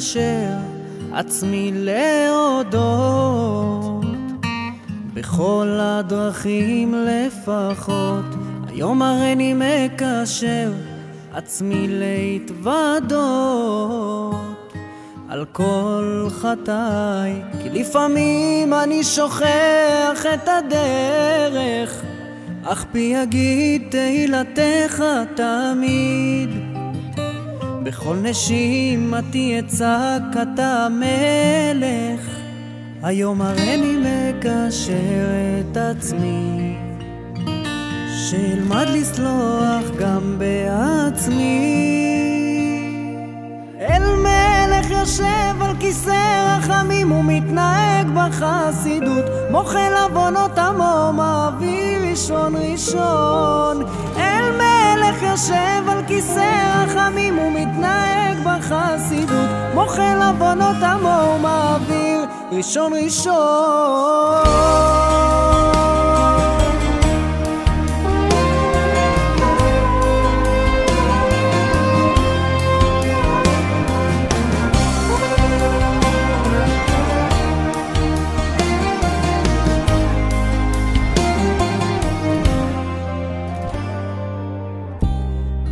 מקשר עצמי להודות בכל הדרכים לפחות. היום הריני מקשר עצמי להתוודות על כל חטאי, כי לפעמים אני שוכח את הדרך, אך פי יגיד תהילתך תמיד. בכל נשימתי אצעק אתה המלך, היום הריני מקשר את עצמי, שאלמד לסלוח גם בעצמי. אל מלך יושב על כיסא רחמים ומתנהג בחסידות, מוחל עוונות עמו מעביר ראשון ראשון. אל מלך יושב על כיסא רחמים ומתנהג בחסידות, מוחל עוונות עמו מעביר ראשון ראשון.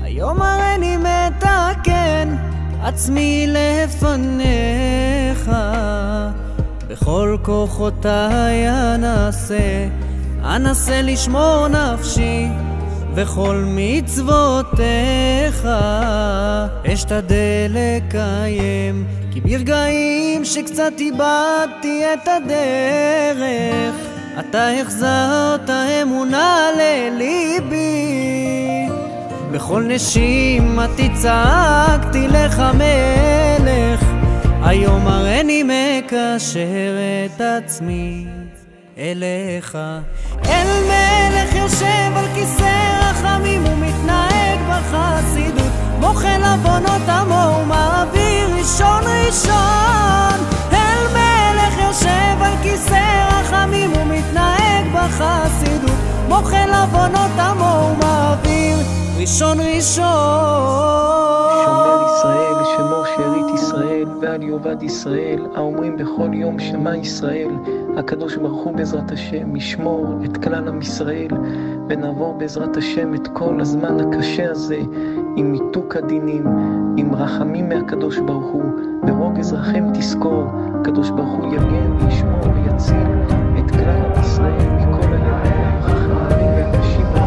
היום הריני מתקן עצמי לפניך, בכל כוחותיי אנסה לשמור נפשי וכל מצוותיך אשתדל לקיים, כי ברגעים שקצת איבדתי את הדרך אתה החזרת אמונה לליבי. בכל נשימתי צעקתי לך מלך, היום הריני מקשר את עצמי אליך. אל מלך יושב על כיסא רחמים ומתנהג בחסידות, מוחל עוונות עמו ומעביר ראשון ראשון. אל מלך יושב על כיסא רחמים ומתנהג בחסידות, מוחל עוונות עמו ומעביר ראשון ראשון. שומר ישראל, שמור שארית ישראל ועל יאבד ישראל, האומרים בכל יום שמע ישראל. הקדוש ברוך הוא בעזרת השם ישמור את כלל עם ישראל, ונעבור בעזרת השם את כל הזמן הקשה הזה עם מיתוק הדינים, עם רחמים מהקדוש ברוך הוא, ורוג אזרחים תזכור. הקדוש ברוך הוא יגן וישמור ויציל את כלל עם ישראל מכל הימים החכמים והקשים האלה.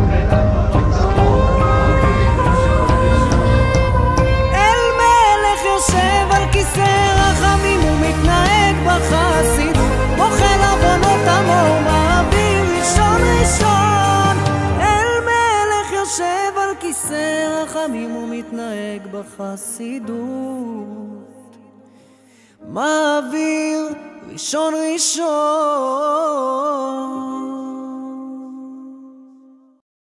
יושב על כיסא רחמים ומתנהג בחסידות, מוחל עוונות עמו מעביר ראשון ראשון. אל מלך יושב על כיסא רחמים ומתנהג בחסידות, מעביר ראשון ראשון.